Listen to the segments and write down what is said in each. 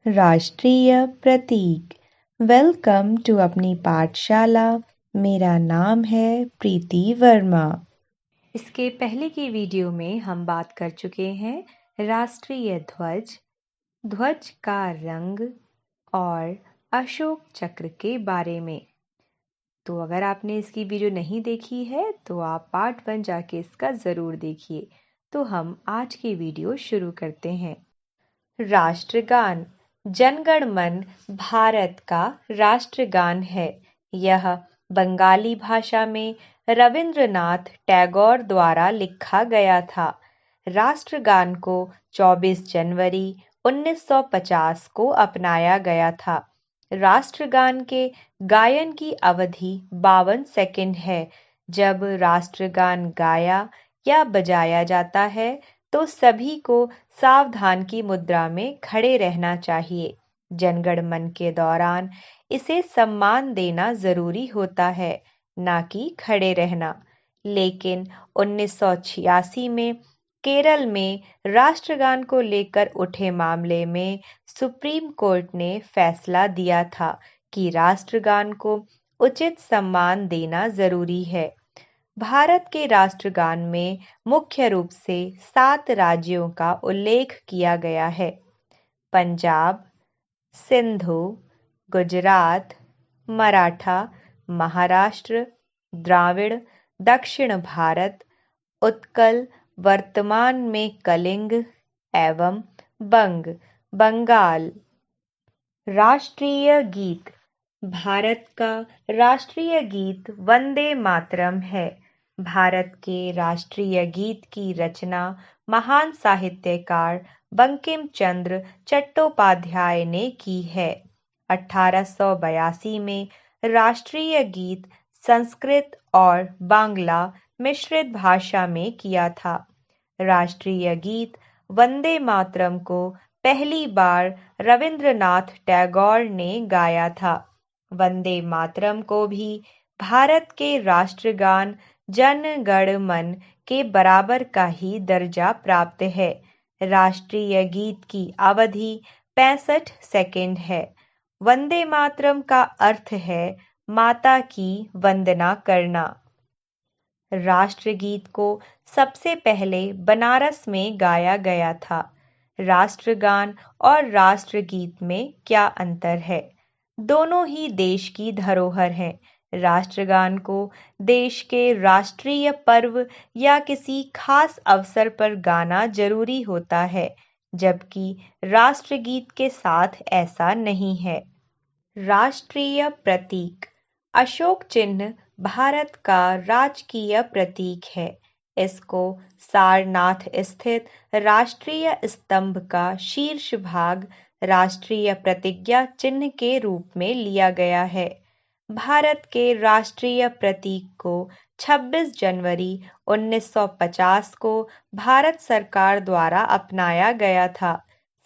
राष्ट्रीय प्रतीक। Welcome to अपनी पाठशाला। मेरा नाम है प्रीति वर्मा। इसके पहले की वीडियो में हम बात कर चुके हैं राष्ट्रीय ध्वज, ध्वज का रंग और अशोक चक्र के बारे में। तो अगर आपने इसकी वीडियो नहीं देखी है तो आप पार्ट 1 जाके इसका ज़रूर देखिए। तो हम आज की वीडियो शुरू करते हैं। राष्ट्रगान। जनगण मन भारत का राष्ट्रगान है। यह बंगाली भाषा में रविंद्रनाथ टैगोर द्वारा लिखा गया था। राष्ट्रगान को 24 जनवरी 1950 को अपनाया गया था। राष्ट्रगान के गायन की अवधि 52 सेकंड है। जब राष्ट्रगान गाया या बजाया जाता है तो सभी को सावधान की मुद्रा में खड़े रहना चाहिए। जनगण मन के दौरान इसे सम्मान देना जरूरी होता है, ना कि खड़े रहना। लेकिन 1986 में केरल में राष्ट्रगान को लेकर उठे मामले में सुप्रीम कोर्ट ने फैसला दिया था कि राष्ट्रगान को उचित सम्मान देना जरूरी है। भारत के राष्ट्रगान में मुख्य रूप से 7 राज्यों का उल्लेख किया गया है। पंजाब, सिंधु, गुजरात, मराठा, महाराष्ट्र, द्राविड़, दक्षिण भारत, उत्कल, वर्तमान में कलिंग एवं बंग, बंगाल। राष्ट्रीय गीत। भारत का राष्ट्रीय गीत वंदे मातरम है। भारत के राष्ट्रीय गीत की रचना महान साहित्यकार बंकिम चंद्र चट्टोपाध्याय ने की है। 1882 में राष्ट्रीय गीत संस्कृत और बांग्ला मिश्रित भाषा में किया था। राष्ट्रीय गीत वंदे मातरम को पहली बार रविंद्रनाथ टैगोर ने गाया था। वंदे मातरम को भी भारत के राष्ट्रगान जन गण मन के बराबर का ही दर्जा प्राप्त है। राष्ट्रीय गीत की अवधि 65 सेकंड है। वंदे मातरम का अर्थ है माता की वंदना करना। राष्ट्रगीत को सबसे पहले बनारस में गाया गया था। राष्ट्रगान और राष्ट्रगीत में क्या अंतर है? दोनों ही देश की धरोहर हैं। राष्ट्रगान को देश के राष्ट्रीय पर्व या किसी खास अवसर पर गाना जरूरी होता है, जबकि राष्ट्रगीत के साथ ऐसा नहीं है। राष्ट्रीय प्रतीक। अशोक चिन्ह भारत का राजकीय प्रतीक है। इसको सारनाथ स्थित राष्ट्रीय स्तंभ का शीर्ष भाग राष्ट्रीय प्रतिज्ञा चिन्ह के रूप में लिया गया है। भारत के राष्ट्रीय प्रतीक को 26 जनवरी 1950 को भारत सरकार द्वारा अपनाया गया था।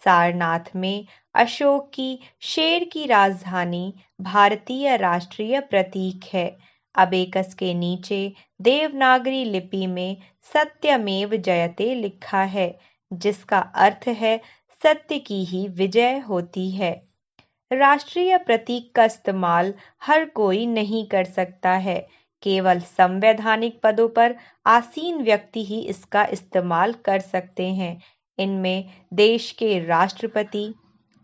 सारनाथ में अशोक की शेर की राजधानी भारतीय राष्ट्रीय प्रतीक है। अबेकस के नीचे देवनागरी लिपि में सत्यमेव जयते लिखा है, जिसका अर्थ है सत्य की ही विजय होती है। राष्ट्रीय प्रतीक का इस्तेमाल हर कोई नहीं कर सकता है। केवल संवैधानिक पदों पर आसीन व्यक्ति ही इसका इस्तेमाल कर सकते हैं। इनमें देश के राष्ट्रपति,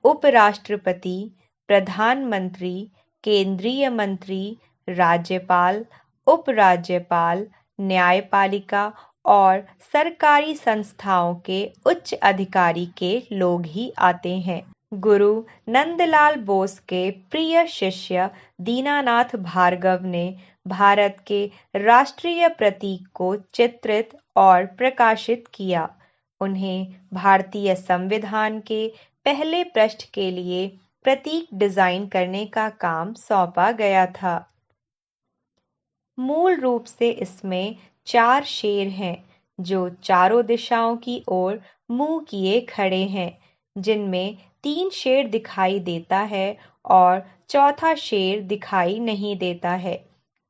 उपराष्ट्रपति, प्रधानमंत्री, केंद्रीय मंत्री, राज्यपाल, उपराज्यपाल, न्यायपालिका और सरकारी संस्थाओं के उच्च अधिकारी के लोग ही आते हैं। गुरु नंदलाल बोस के प्रिय शिष्य दीनानाथ भार्गव ने भारत के राष्ट्रीय प्रतीक को चित्रित और प्रकाशित किया। उन्हें भारतीय संविधान के पहले पृष्ठ के लिए प्रतीक डिजाइन करने का काम सौंपा गया था। मूल रूप से इसमें 4 शेर हैं, जो चारों दिशाओं की ओर मुंह किए खड़े हैं, जिनमें 3 शेर दिखाई देता है और चौथा शेर दिखाई नहीं देता है।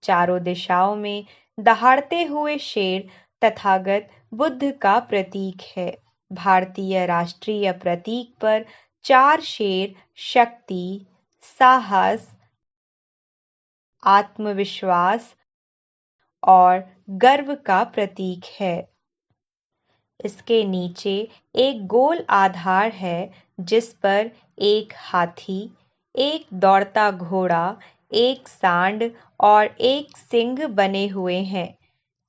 चारों दिशाओं में दहाड़ते हुए शेर तथागत बुद्ध का प्रतीक है। भारतीय राष्ट्रीय प्रतीक पर चार शेर शक्ति, साहस, आत्मविश्वास और गर्व का प्रतीक है। इसके नीचे एक गोल आधार है जिस पर एक हाथी, एक दौड़ता घोड़ा, एक सांड और एक सिंह बने हुए हैं।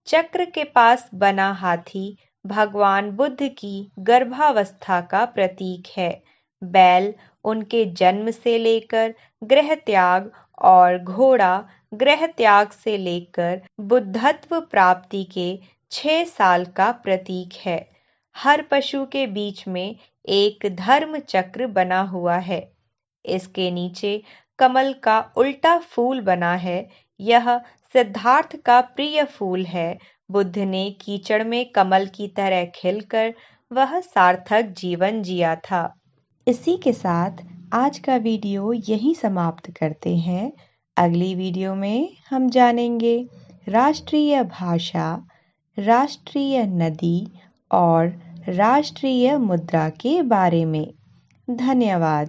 चक्र के पास बना हाथी भगवान बुद्ध की गर्भावस्था का प्रतीक है। बैल उनके जन्म से लेकर गृह त्याग और घोड़ा गृह त्याग से लेकर बुद्धत्व प्राप्ति के 6 साल का प्रतीक है। हर पशु के बीच में एक धर्म चक्र बना हुआ है। इसके नीचे कमल का उल्टा फूल बना है। यह सिद्धार्थ का प्रिय फूल है। बुद्ध ने कीचड़ में कमल की तरह खिलकर वह सार्थक जीवन जिया था। इसी के साथ आज का वीडियो यहीं समाप्त करते हैं। अगली वीडियो में हम जानेंगे राष्ट्रीय भाषा, राष्ट्रीय नदी और राष्ट्रीय मुद्रा के बारे में। धन्यवाद।